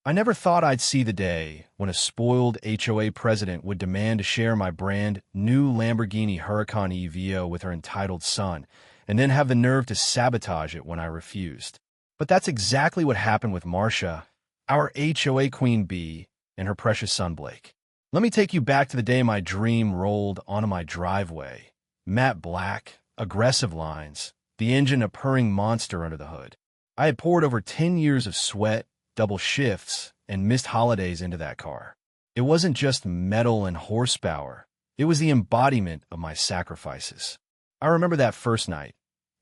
I never thought I'd see the day when a spoiled HOA president would demand to share my brand new Lamborghini Huracan EVO with her entitled son, and then have the nerve to sabotage it when I refused. But that's exactly what happened with Marcia, our HOA queen bee, and her precious son Blake. Let me take you back to the day my dream rolled onto my driveway. Matte black, aggressive lines, the engine a purring monster under the hood. I had poured over 10 years of sweat, double shifts, and missed holidays into that car. It wasn't just metal and horsepower. It was the embodiment of my sacrifices. I remember that first night,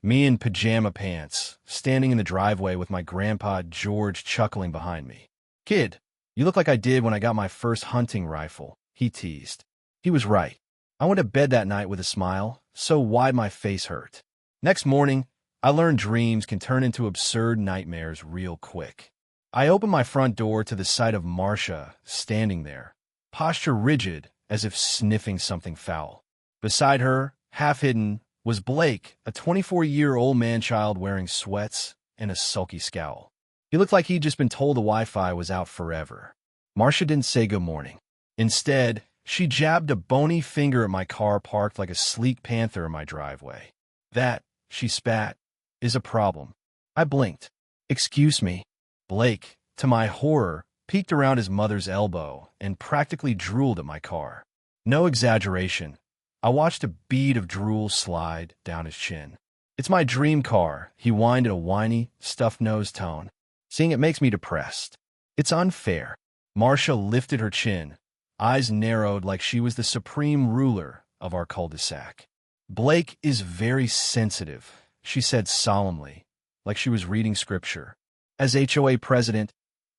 me in pajama pants, standing in the driveway with my grandpa George chuckling behind me. "Kid, you look like I did when I got my first hunting rifle," he teased. He was right. I went to bed that night with a smile, so wide my face hurt. Next morning, I learned dreams can turn into absurd nightmares real quick. I opened my front door to the sight of Marcia standing there, posture rigid as if sniffing something foul. Beside her, half hidden, was Blake, a 24-year-old man-child wearing sweats and a sulky scowl. He looked like he'd just been told the Wi-Fi was out forever. Marcia didn't say good morning. Instead, she jabbed a bony finger at my car parked like a sleek panther in my driveway. "That," she spat, "is a problem." I blinked. "Excuse me." Blake, to my horror, peeked around his mother's elbow and practically drooled at my car. No exaggeration. I watched a bead of drool slide down his chin. "It's my dream car," he whined in a whiny, stuffed-nosed tone. "Seeing it makes me depressed. It's unfair." Marcia lifted her chin, eyes narrowed like she was the supreme ruler of our cul-de-sac. "Blake is very sensitive," she said solemnly, like she was reading scripture. "As HOA president,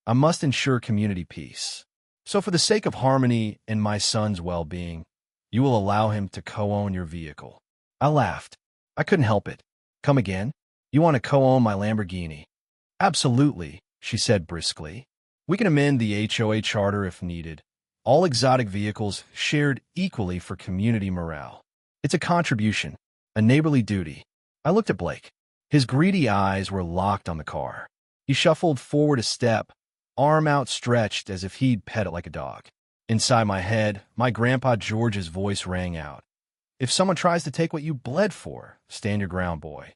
I must ensure community peace. So for the sake of harmony and my son's well-being, you will allow him to co-own your vehicle." I laughed. I couldn't help it. "Come again? You want to co-own my Lamborghini?" "Absolutely," she said briskly. "We can amend the HOA charter if needed. All exotic vehicles shared equally for community morale. It's a contribution, a neighborly duty." I looked at Blake. His greedy eyes were locked on the car. He shuffled forward a step, arm outstretched as if he'd pet it like a dog. Inside my head, my grandpa George's voice rang out. "If someone tries to take what you bled for, stand your ground, boy."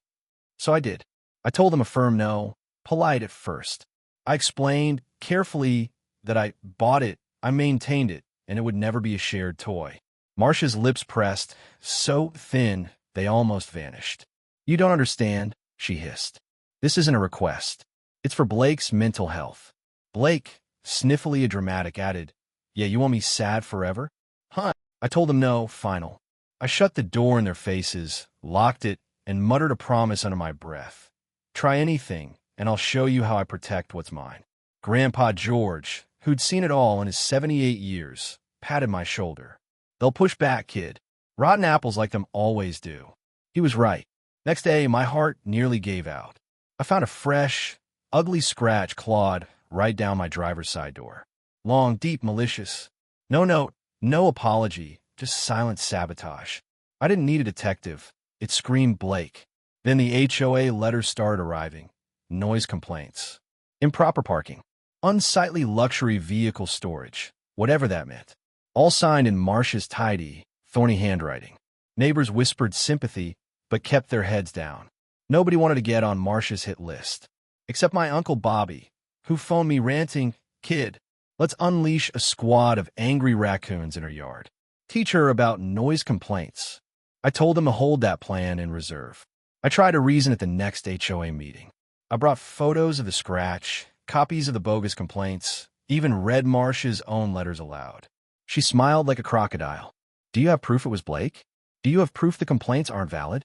So I did. I told him a firm no, polite at first. I explained carefully that I bought it, I maintained it, and it would never be a shared toy. Marcia's lips pressed, so thin they almost vanished. "You don't understand," she hissed. "This isn't a request. It's for Blake's mental health." Blake, sniffily dramatic, added, "Yeah, you want me sad forever?" "Huh." I told them no, final. I shut the door in their faces, locked it, and muttered a promise under my breath. "Try anything, and I'll show you how I protect what's mine." Grandpa George, who'd seen it all in his 78 years, patted my shoulder. "They'll push back, kid. Rotten apples like them always do." He was right. Next day, my heart nearly gave out. I found a fresh, ugly scratch clawed right down my driver's side door. Long, deep, malicious. No note, no apology, just silent sabotage. I didn't need a detective. It screamed Blake. Then the HOA letters started arriving. Noise complaints. Improper parking. Unsightly luxury vehicle storage. Whatever that meant. All signed in Marcia's tidy, thorny handwriting. Neighbors whispered sympathy, but kept their heads down. Nobody wanted to get on Marcia's hit list. Except my Uncle Bobby, who phoned me ranting, "Kid, let's unleash a squad of angry raccoons in her yard. Teach her about noise complaints." I told him to hold that plan in reserve. I tried to reason at the next HOA meeting. I brought photos of the scratch, copies of the bogus complaints, even read Marcia's own letters aloud. She smiled like a crocodile. "Do you have proof it was Blake? Do you have proof the complaints aren't valid?"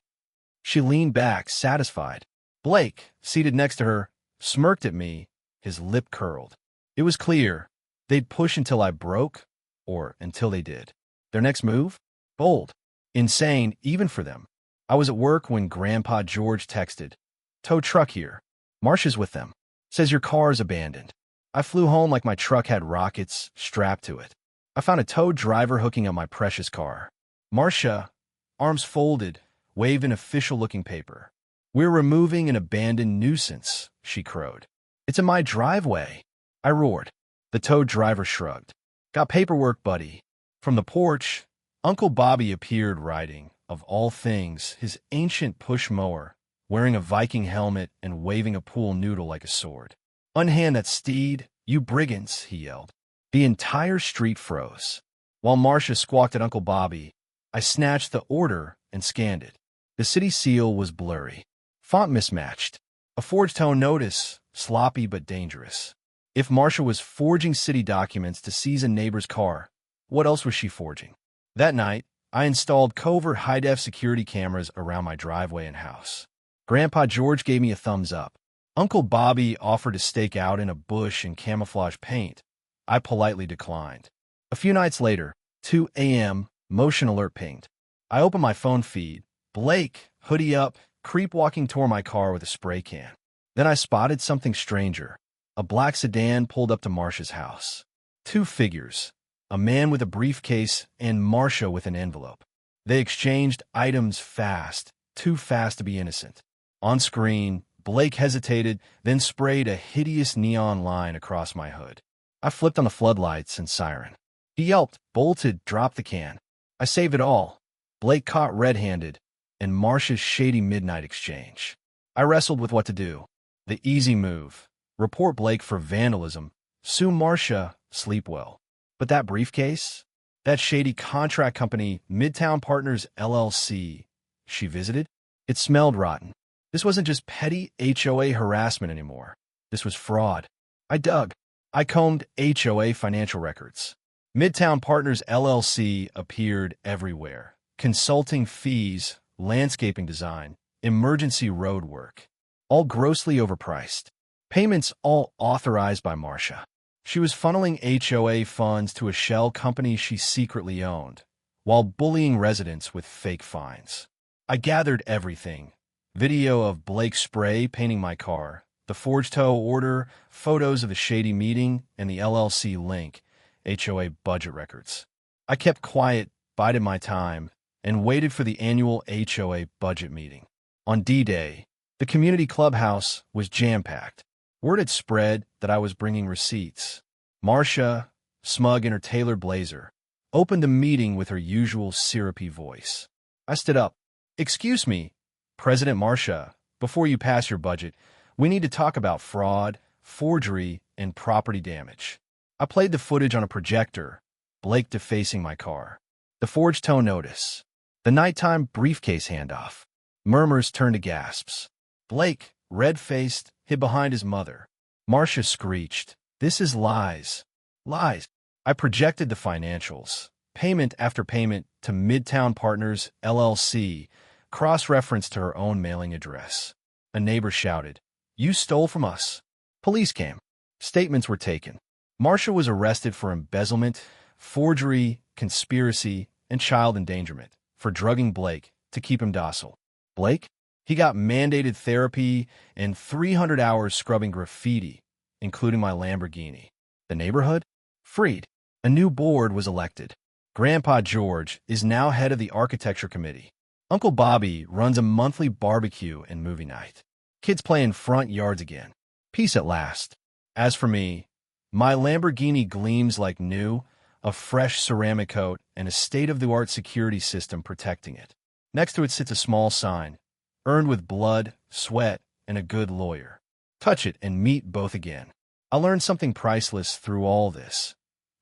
She leaned back, satisfied. Blake, seated next to her, smirked at me, his lip curled. It was clear. They'd push until I broke, or until they did. Their next move? Bold. Insane, even for them. I was at work when Grandpa George texted, "Tow truck here. Marcia's with them. Says your car's abandoned." I flew home like my truck had rockets strapped to it. I found a tow driver hooking up my precious car. Marcia, arms folded, waved an official-looking paper. "We're removing an abandoned nuisance," she crowed. "It's in my driveway." I roared. The tow driver shrugged. Got paperwork, buddy. From the porch, Uncle Bobby appeared riding, of all things, his ancient push mower, wearing a Viking helmet and waving a pool noodle like a sword. "Unhand that steed, you brigands," he yelled. The entire street froze. While Marcia squawked at Uncle Bobby, I snatched the order and scanned it. The city seal was blurry. Font mismatched. A forged tow notice, sloppy but dangerous. If Marcia was forging city documents to seize a neighbor's car, what else was she forging? That night, I installed covert high-def security cameras around my driveway and house. Grandpa George gave me a thumbs up. Uncle Bobby offered to stake out in a bush in camouflage paint. I politely declined. A few nights later, 2 a.m., motion alert pinged. I opened my phone feed. Blake, hoodie up, creep walking toward my car with a spray can. Then I spotted something stranger. A black sedan pulled up to Marcia's house. 2 figures, a man with a briefcase and Marcia with an envelope. They exchanged items fast, too fast to be innocent. On screen, Blake hesitated, then sprayed a hideous neon line across my hood. I flipped on the floodlights and siren. He yelped, bolted, dropped the can. I saved it all. Blake caught red-handed, and Marcia's shady midnight exchange. I wrestled with what to do. The easy move. Report Blake for vandalism. Sue Marcia, sleep well. But that briefcase? That shady contract company, Midtown Partners LLC, she visited? It smelled rotten. This wasn't just petty HOA harassment anymore. This was fraud. I dug. I combed HOA financial records. Midtown Partners LLC appeared everywhere. Consulting fees, landscaping design, emergency road work. All grossly overpriced. Payments all authorized by Marcia. She was funneling HOA funds to a shell company she secretly owned, while bullying residents with fake fines. I gathered everything. Video of Blake spray painting my car, the forged tow order, photos of the shady meeting, and the LLC link, HOA budget records. I kept quiet, bided my time, and waited for the annual HOA budget meeting. On D-Day, the community clubhouse was jam-packed. Word had spread that I was bringing receipts. Marcia, smug in her tailored blazer, opened the meeting with her usual syrupy voice. I stood up. "Excuse me, President Marcia, before you pass your budget, we need to talk about fraud, forgery, and property damage." I played the footage on a projector, Blake defacing my car. The forged tow notice. The nighttime briefcase handoff. Murmurs turned to gasps. Blake, red-faced, hid behind his mother. Marcia screeched, "This is lies. Lies." I projected the financials, payment after payment to Midtown Partners LLC, cross-referenced to her own mailing address. A neighbor shouted, "You stole from us." Police came. Statements were taken. Marcia was arrested for embezzlement, forgery, conspiracy, and child endangerment, for drugging Blake to keep him docile. Blake? He got mandated therapy and 300 hours scrubbing graffiti, including my Lamborghini. The neighborhood? Freed. A new board was elected. Grandpa George is now head of the architecture committee. Uncle Bobby runs a monthly barbecue and movie night. Kids play in front yards again. Peace at last. As for me, my Lamborghini gleams like new, a fresh ceramic coat, and a state-of-the-art security system protecting it. Next to it sits a small sign, earned with blood, sweat, and a good lawyer. Touch it and meet both again. I learned something priceless through all this.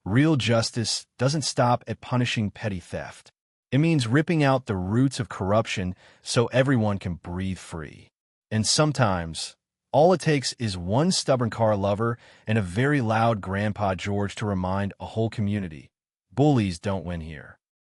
Real justice doesn't stop at punishing petty theft. It means ripping out the roots of corruption so everyone can breathe free. And sometimes, all it takes is one stubborn car lover and a very loud Grandpa George to remind a whole community, bullies don't win here.